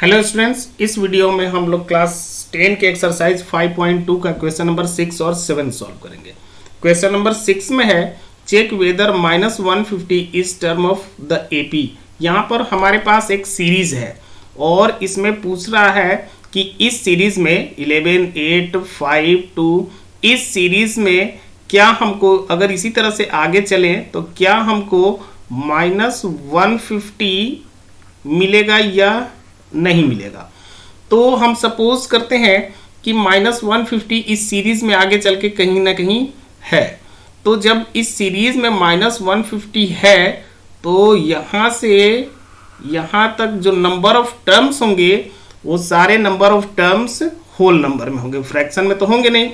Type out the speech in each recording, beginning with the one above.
Hello students, इस video में हम लोग क्लास 10 के एक्सरसाइज 5.2 का क्वेश्चन नंबर 6 और 7 सॉल्व करेंगे। क्वेश्चन नंबर 6 में है check whether -150 is term of the AP. यहाँ पर हमारे पास एक सीरीज है और इसमें पूछ रहा है कि इस सीरीज में 11, 8, 5, 2 इस सीरीज में क्या हमको, अगर इसी तरह से आगे चलें तो क्या हमको -150 मिलेगा या नहीं मिलेगा। तो हम सपोज करते हैं कि -150 इस सीरीज में आगे चल के कहीं ना कहीं है। तो जब इस सीरीज में -150 है तो यहां से यहां तक जो नंबर ऑफ टर्म्स होंगे वो सारे number of terms whole number में होंगे, फ्रैक्शन में तो होंगे नहीं,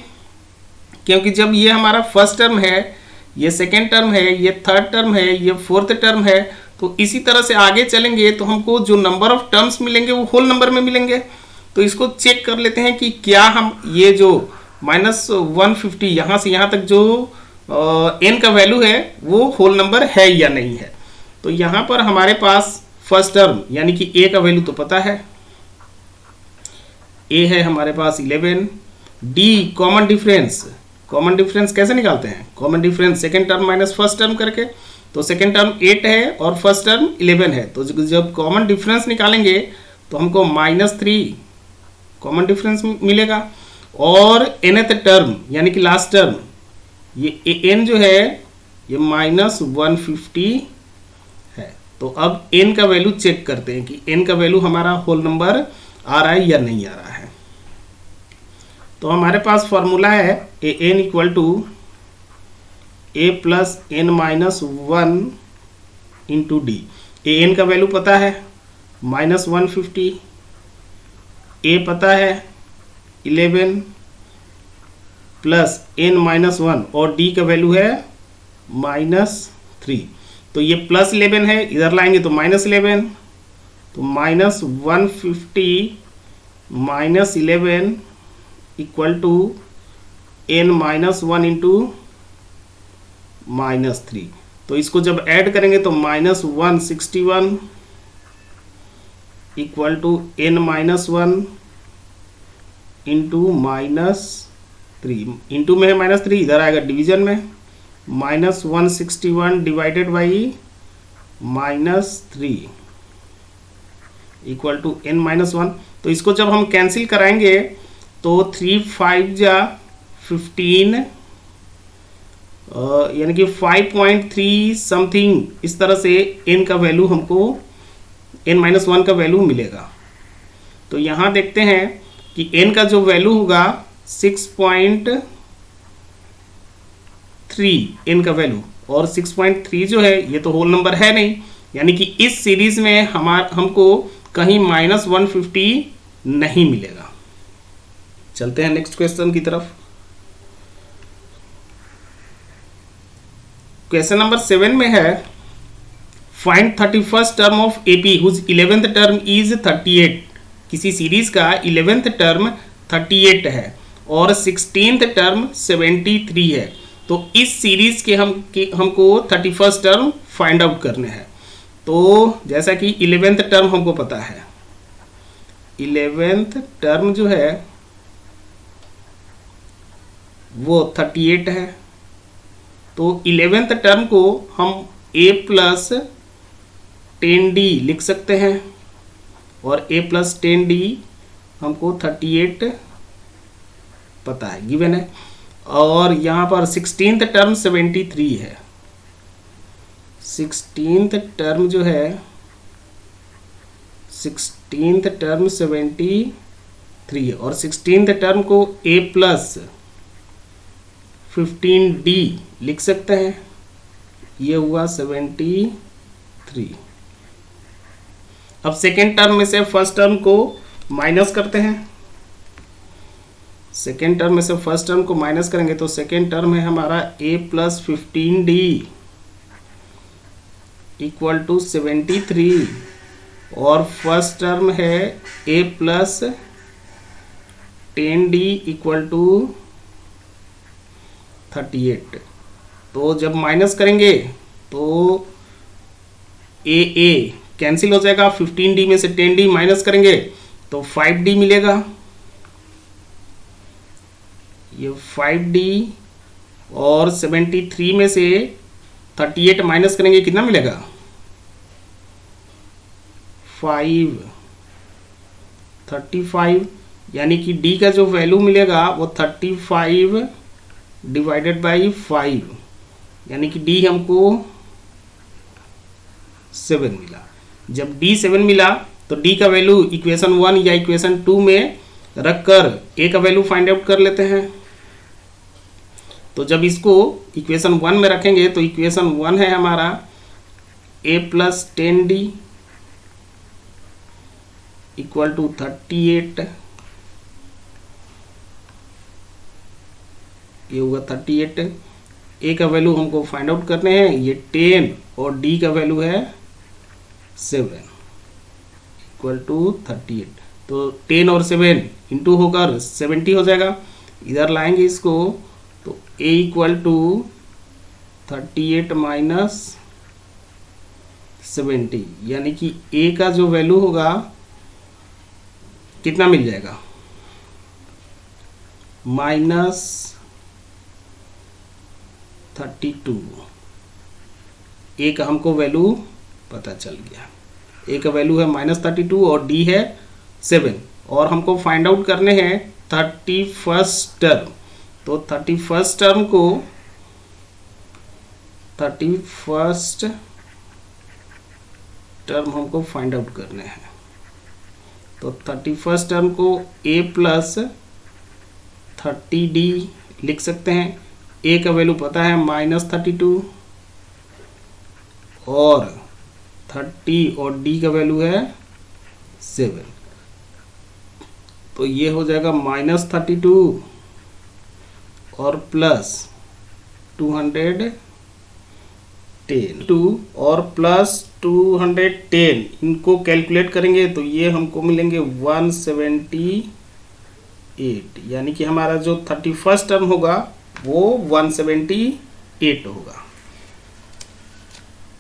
क्योंकि जब ये हमारा फर्स्ट टर्म है, ये सेकेंड टर्म है, ये थर्ड टर्म है, ये फोर्थ टर्म है, तो इसी तरह से आगे चलेंगे तो हमको जो नंबर ऑफ टर्म्स मिलेंगे वो होल नंबर में मिलेंगे। तो इसको चेक कर लेते हैं कि क्या हम ये जो -150 यहाँ से यहाँ तक जो n का वैल्यू है वो होल नंबर है या नहीं है। तो यहाँ पर हमारे पास फर्स्ट टर्म यानी कि a का वैल्यू तो पता है, a है हमारे पास 11। d कॉमन डिफरेंस कैसे निकालते हैं? Common difference second term minus first term करके, तो सेकेंड टर्म 8 है और फर्स्ट टर्म 11 है, तो जब कॉमन डिफरेंस निकालेंगे तो हमको -3 कॉमन डिफरेंस मिलेगा। और nth टर्म यानी कि लास्ट टर्म ये n जो है ये -150 है। तो अब n का वैल्यू चेक करते हैं कि n का वैल्यू हमारा होल नंबर आ रहा है या नहीं आ रहा है। तो हमारे पास फॉर्मूला है an equal to a plus n minus 1 into D. an का वैल्यू पता है -150, a पता है 11 प्लस n माइनस 1 और d का वैल्यू है -3। तो ये +11 है, इधर लाएंगे तो -11, तो -150 minus 11 equal to n minus 1 into -3। तो इसको जब ऐड करेंगे तो -161 equal to n minus 1 into -3, into में है -3, इधर आएगा डिवीजन में, -161 divided by -3 equal to n minus 1। तो इसको जब हम कैंसिल कराएंगे तो 3 5 जा 15 यानी कि 5.3 समथिंग इस तरह से n का वैल्यू हमको n-1 का वैल्यू मिलेगा। तो यहाँ देखते हैं कि n का जो वैल्यू होगा 6.3 n का वैल्यू, और 6.3 जो है ये तो होल नंबर है नहीं, यानी कि इस सीरीज में हमको कहीं -150 नहीं मिलेगा। चलते हैं नेक्स्ट क्वेश्चन की तरफ। क्वेश्चन नंबर 7 में है find 31st term of AP whose 11th term is 38। किसी सीरीज का 11th टर्म 38 है और 16th टर्म 73 है। तो इस सीरीज के हमको 31st टर्म फाइंड आउट करने हैं। तो जैसा कि 11th टर्म हमको पता है, 11th टर्म जो है वो 38 है। तो 11th टर्म को हम a प्लस 10d लिख सकते हैं और a प्लस 10d हमको 38 पता है, गिवन है। और यहाँ पर 16th टर्म 73 है, 16th टर्म जो है 16th टर्म 73 है और 16th टर्म को a प्लस 15d लिख सकते हैं, ये हुआ 73। अब सेकेंड टर्म में से फर्स्ट टर्म को माइनस करते हैं। सेकेंड टर्म में से फर्स्ट टर्म को माइनस करेंगे तो सेकेंड टर्म है हमारा a plus 15d equal to 73 और फर्स्ट टर्म है a plus 10d equal to 38। तो जब माइनस करेंगे तो ए कैंसिल हो जाएगा, 15d में से 10d माइनस करेंगे तो 5D मिलेगा। ये 5D और 73 में से 38 माइनस करेंगे, कितना मिलेगा? 35, यानी कि D का जो वैल्यू मिलेगा वो 35 डिवाइडेड बाई 5, यानी कि D हमको 7 मिला। जब D 7 मिला तो D का वैल्यू इक्वेशन 1 या इक्वेशन 2 में रखकर A का वैल्यू फाइंड आउट कर लेते हैं। तो जब इसको इक्वेशन 1 में रखेंगे तो इक्वेशन 1 है हमारा A plus 10D equal to 38, ये होगा 38। A का वैल्यू हमको फाइंड आउट करने हैं, ये 10 और D का वैल्यू है 7 इक्वल टू 38। तो 10 और 7 इंटू होकर 70 हो जाएगा। इधर लाएंगे इसको तो A इक्वल टू 38 माइनस 70, यानी कि A का जो वैल्यू होगा कितना मिल जाएगा? माइनस 32। A का हमको वैल्यू पता चल गया। A का वैल्यू है -32 और D है 7, और हमको फाइंड आउट करने हैं 31st टर्म। तो 31st टर्म को 31st टर्म हमको फाइंड आउट करने हैं। तो 31st टर्म को A प्लस 30D लिख सकते हैं। A का वैल्यू पता है -32 और 30 और D का वैल्यू है 7, तो ये हो जाएगा -32 और प्लस 210 और प्लस 210, इनको कैलकुलेट करेंगे तो ये हमको मिलेंगे 178, यानी कि हमारा जो 31st टर्म होगा वो 178 होगा।